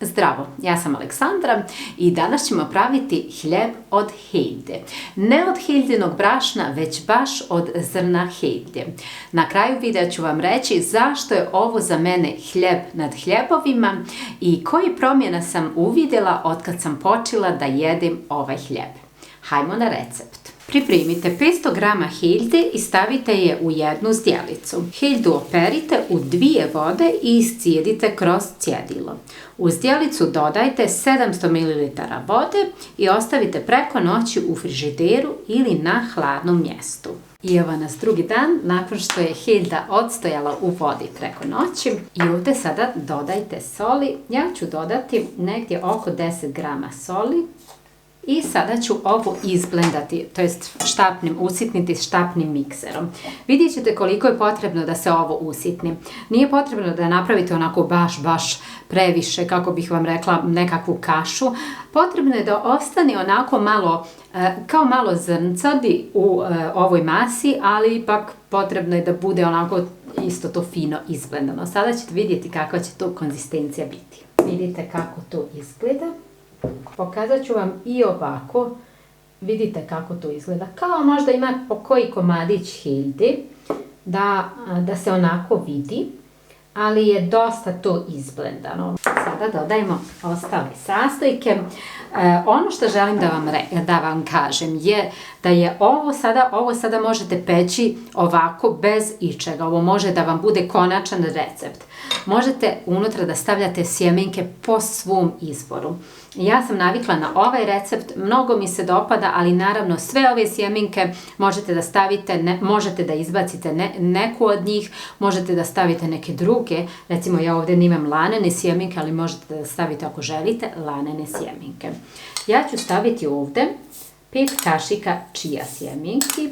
Zdravo, ja sam Aleksandra i danas ćemo praviti hljeb od heljde. Ne od heljdinog brašna, već baš od zrna heljde. Na kraju videa ću vam reći zašto je ovo za mene hljeb nad hljebovima i koji promjena sam uvidjela od kad sam počela da jedem ovaj hljeb. Hajmo na recept. Pripremite 500 g heljde i stavite je u jednu zdjelicu. Heljdu operite u 2 vode i iscijedite kroz cjedilo. U zdjelicu dodajte 700 ml vode i ostavite preko noći u frižideru ili na hladnom mjestu. I evo nas drugi dan nakon što je heljda odstojala u vodi preko noći. I ovdje sada dodajte soli. Ja ću dodati negdje oko 10 g soli. I sada ću ovo izblendati, to jest usitniti štapnim mikserom. Vidjet ćete koliko je potrebno da se ovo usitni. Nije potrebno da napravite onako baš previše, kako bih vam rekla, nekakvu kašu. Potrebno je da ostane onako malo, kao malo zrncadi u ovoj masi, ali ipak potrebno je da bude onako isto to fino izblendano. Sada ćete vidjeti kakva će to konzistencija biti. Vidite kako to izgleda. Pokazat ću vam i ovako, vidite kako to izgleda, kao možda ima po koji komadić heljde, da se onako vidi, ali je dosta to izblendano. Sada dodajemo ostale sastojke. Ono što želim da vam kažem je da je ovo sada možete peći ovako bez ičega. Ovo može da vam bude konačan recept. Možete unutra da stavljate sjemenke po svom izboru. Ja sam navikla na ovaj recept, mnogo mi se dopada, ali naravno sve ove sjemenke možete da stavite, možete da izbacite neku od njih, možete da stavite neke druge. Recimo ja ovdje nemam lanene sjemenke, ali možete da stavite ako želite lanene sjemenke. Ja ću staviti ovdje 5 kašika čija sjemenki.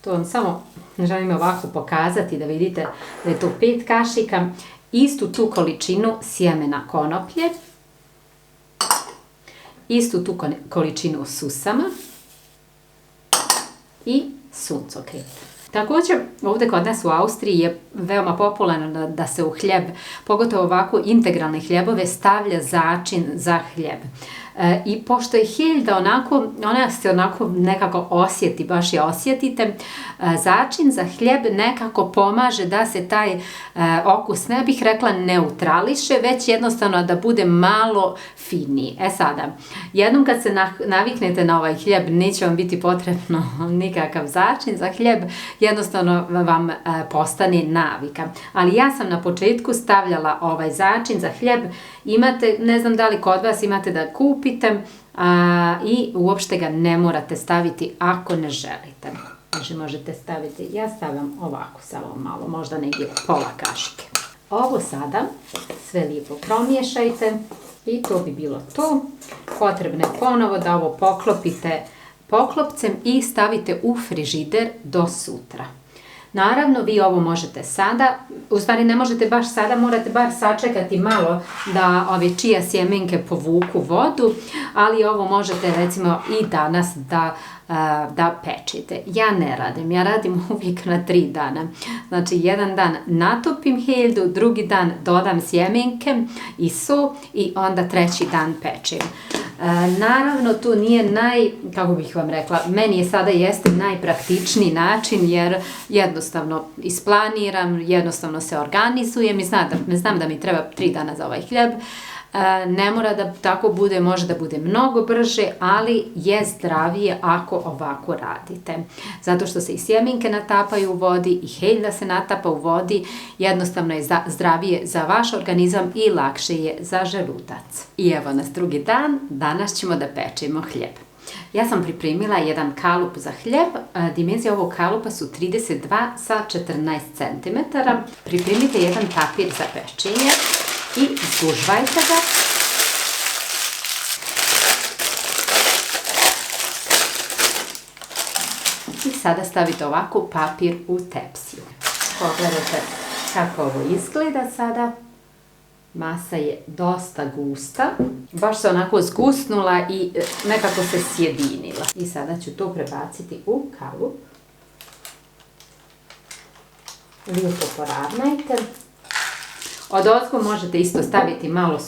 To vam samo želim ovako pokazati da vidite da je to 5 kašika. Istu tu količinu sjemena konoplje, istu tu količinu susama i suncokret. Također, ovdje kod nas u Austriji je veoma popularno da se u hljeb, pogotovo ovako integralne hljebove, stavlja začin za hljeb. I pošto je heljda onako, ona se onako nekako osjeti, baš je osjetite, začin za hljeb nekako pomaže da se taj okus, ne bih rekla neutrališe, već jednostavno da bude malo finiji. Sada, jednom kad se naviknete na ovaj hljeb, neće vam biti potrebno nikakav začin za hljeb, jednostavno vam postane navika. Ali ja sam na početku stavljala ovaj začin za hljeb, imate, ne znam da li kod vas imate da kupite, i uopšte ga ne morate staviti ako ne želite. Znači možete staviti, ja stavljam ovako samo malo, možda negdje pola kašike. Ovo sada sve lijepo promiješajte i to bi bilo to. Potrebno je ponovo da ovo poklopite poklopcem i stavite u frižider do sutra. Naravno, vi ovo možete sada, u stvari ne možete baš sada, morate bar sačekati malo da ove čija sjemenke povuku vodu, ali ovo možete recimo i danas da pečete. Ja ne radim, ja radim uvijek na 3 dana. Znači, jedan dan natopim heljdu, drugi dan dodam sjemenke i so i onda 3. dan pečem. Naravno, to nije kako bih vam rekla, meni je sada jeste najpraktičniji način jer jednostavno isplaniram, jednostavno se organizujem i znam da mi treba 3 dana za ovaj hljeb. Ne mora da tako bude, može da bude mnogo brže, ali je zdravije ako ovako radite. Zato što se i sjemenke natapaju u vodi i heljda se natapa u vodi, jednostavno je zdravije za vaš organizam i lakše je za želudac. I evo nas drugi dan, danas ćemo da pečemo hljeb. Ja sam pripremila jedan kalup za hljeb, dimenzije ovog kalupa su 32 sa 14 cm. Pripremite jedan papir za pečenje i zgužvajte ga. I sada stavite ovako papir u tepsiju. Pogledajte kako ovo izgleda sada. Masa je dosta gusta. Baš se onako zgusnula i nekako se sjedinila. I sada ću to prebaciti u kalup. Lijepo poravnajte. Odozgo možete isto staviti malo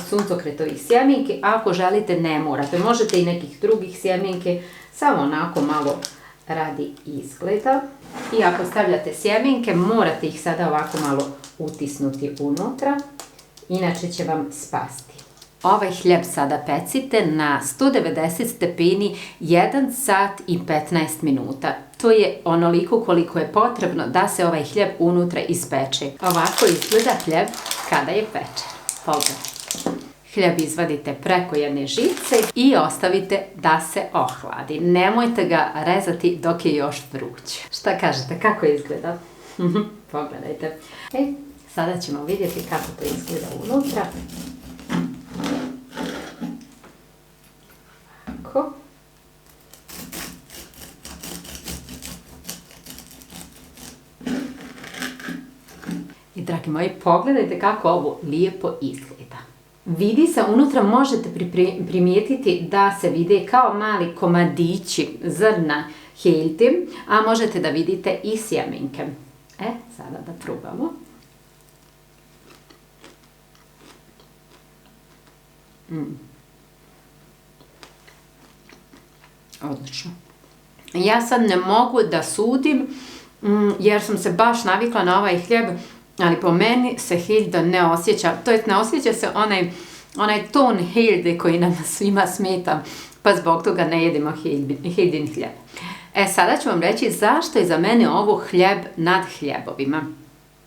suncokretovih sjemenki, ako želite ne morate, možete i nekih drugih sjemenki, samo onako malo radi izgleda. I ako stavljate sjemenke, morate ih sada ovako malo utisnuti unutra, inače će vam spasti. Ovaj hljeb sada pecite na 190 stepeni 1 sat i 15 minuta. To je onoliko koliko je potrebno da se ovaj hljeb unutra ispeče. Ovako izgleda hljeb kada je pečen. Pogledajte. Hljeb izvadite preko jedne žice i ostavite da se ohladi. Nemojte ga rezati dok je još vruć. Šta kažete, kako izgleda? Pogledajte. Sada ćemo vidjeti kako to izgleda unutra. Ovako. I dragi moji, pogledajte kako ovo lijepo izgleda. Vidi se, unutra možete primijetiti da se vide kao mali komadići zrna heljti, a možete da vidite i sjemenke. Sada da probamo. Odlično. Ja sad ne mogu da sudim jer sam se baš navikla na ovaj hljeb, ali po meni se heljda ne osjeća, to jest ne osjeća se onaj ton heljde koji nam svima smeta, pa zbog toga ne jedemo heljin hljeb. Sada ću vam reći zašto je za mene ovo hljeb nad hljebovima.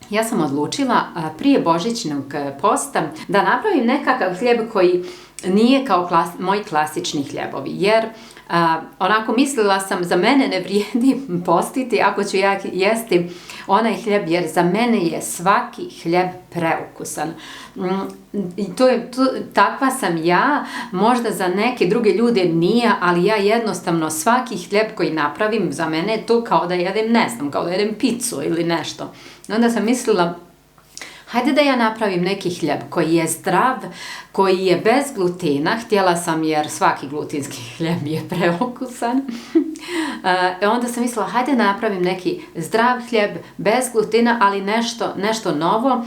Ja sam odlučila prije božićnog posta da napravim nekakav hljeb koji nije kao moji klasični hljebovi, jer onako mislila sam za mene ne vrijedi postiti ako ću ja jesti onaj hljeb, jer za mene je svaki hljeb preukusan. Takva sam ja, možda za neke druge ljude nije, ali ja jednostavno svaki hljeb koji napravim, za mene je to kao da jedem, ne znam, kao da jedem picu ili nešto. Onda sam mislila, hajde da ja napravim neki hljeb koji je zdrav, koji je bez glutena. Htjela sam jer svaki glutenski hljeb je preukusan. Onda sam mislila, hajde napravim neki zdrav hljeb bez glutena, ali nešto novo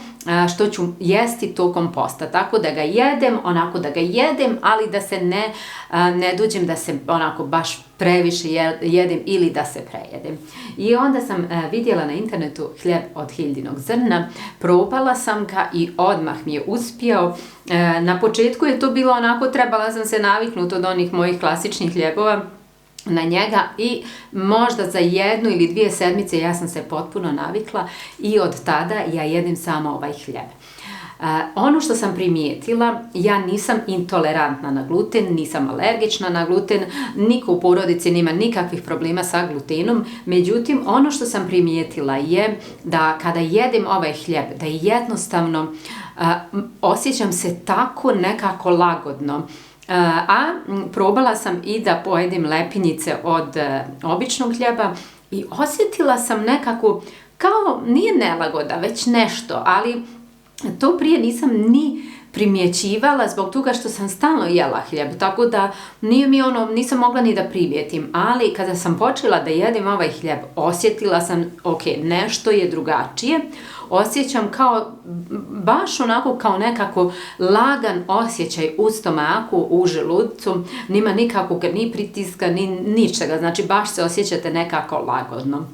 što ću jesti tokom posta. Tako da ga jedem, onako da ga jedem, ali da se ne dođem da se onako baš previše jedem ili da se prejedem. I onda sam vidjela na internetu hljeb od hiljinog zrna, probala sam ga i odmah mi je uspio. Na početku je to bilo onako, trebala sam se naviknuti od onih mojih klasičnih hljebova na njega i možda za 1 ili 2 sedmice ja sam se potpuno navikla i od tada ja jedem samo ovaj hljeb. Ono što sam primijetila, ja nisam intolerantna na gluten, nisam alergična na gluten, niko u porodici nema nikakvih problema sa glutenom, međutim ono što sam primijetila je da kada jedem ovaj hljeb, da jednostavno osjećam se tako nekako lagodno. A probala sam i da pojedem lepinjice od običnog hljeba i osjetila sam nekako kao, nije nelagoda, već nešto, ali to prije nisam ni primjećivala zbog toga što sam stalno jela hljeb, tako da nisam mogla ni da primijetim, ali kada sam počela da jedem ovaj hljeb, osjetila sam, ok, nešto je drugačije, osjećam kao, baš onako kao nekako lagan osjećaj u stomaku, u želucu, nima nikakvog ni pritiska, ni ničega, znači baš se osjećate nekako lagodno.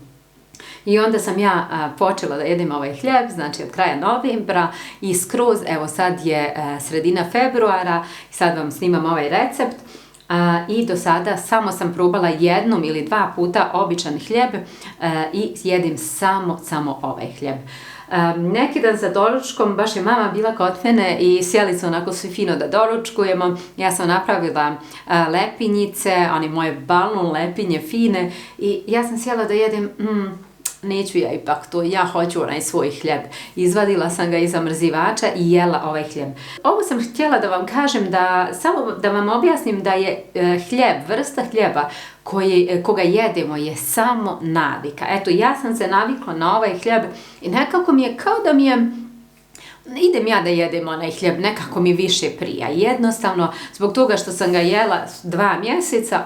I onda sam ja počela da jedem ovaj hljeb, znači od kraja novembra i skroz, evo sad je sredina februara, sad vam snimam ovaj recept i do sada samo sam probala 1 ili 2 puta običan hljeb i jedem samo ovaj hljeb. Neki dan za doručkom, baš je mama bila kod mene i sjeli su onako svi fino da doručkujemo. Ja sam napravila lepinjice, one moje balon lepinje fine i ja sam sjela da jedem, neću ja ipak to, ja hoću onaj svoj hljeb. Izvadila sam ga iz zamrzivača i jela ovaj hljeb. Ovo sam htjela da vam kažem, samo da vam objasnim da je hljeb, vrsta hljeba koga jedemo je samo navika. Eto, ja sam se navikla na ovaj hljeb i nekako mi je kao da mi je, idem ja da jedem onaj hljeb, nekako mi više prija. Jednostavno, zbog toga što sam ga jela 2 mjeseca,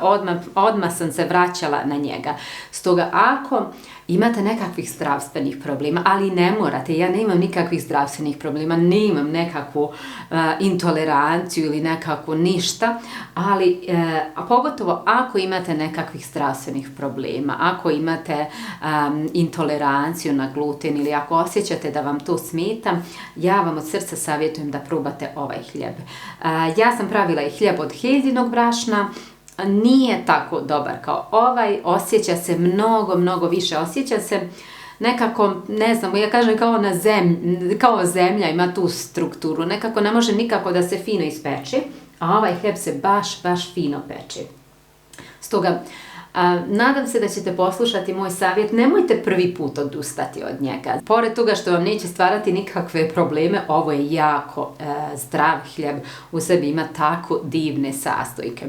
odmah sam se vraćala na njega. Stoga, ako imate nekakvih zdravstvenih problema, ali ne morate, ja nemam nikakvih zdravstvenih problema, nemam nekakvu intoleranciju ili nekakvu ništa, ali a pogotovo ako imate nekakvih zdravstvenih problema, ako imate intoleranciju na gluten ili ako osjećate da vam to smeta, ja vam od srca savjetujem da probate ovaj hljeb. Ja sam pravila i hljeb od heljinog brašna, nije tako dobar kao ovaj, osjeća se mnogo više, osjeća se nekako, ne znam, ja kažem kao zemlja, ima tu strukturu, nekako ne može nikako da se fino ispeče, a ovaj hljeb se baš fino peče. Stoga, nadam se da ćete poslušati moj savjet, nemojte prvi put odustati od njega. Pored toga što vam neće stvarati nikakve probleme, ovo je jako zdrav hljeb, u sebi ima tako divne sastojke.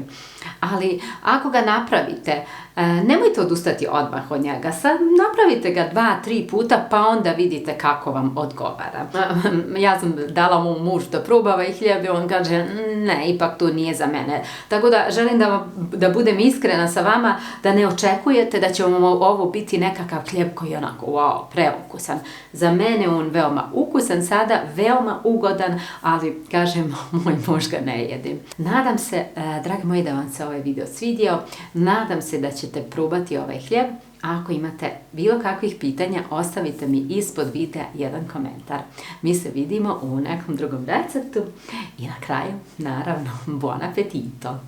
Ali ako ga napravite, nemojte odustati odmah od njega, sad napravite ga 2-3 puta pa onda vidite kako vam odgovara. Ja sam dala mom mužu da proba ovaj hljeb i on kaže ne, ipak to nije za mene. Tako da želim da budem iskrena sa vama, da ne očekujete da će vam ovo biti nekakav hljeb koji je onako wow, preukusan. Za mene on veoma ukusan sada, veoma ugodan, ali kažem, moj muž ga ne jedi. Nadam se, dragi moji, da vam se ovaj video svidio, nadam se da ćete probati ovaj hljeb. Ako imate bilo kakvih pitanja, ostavite mi ispod videa jedan komentar. Mi se vidimo u nekom drugom receptu i na kraju, naravno, buon appetito!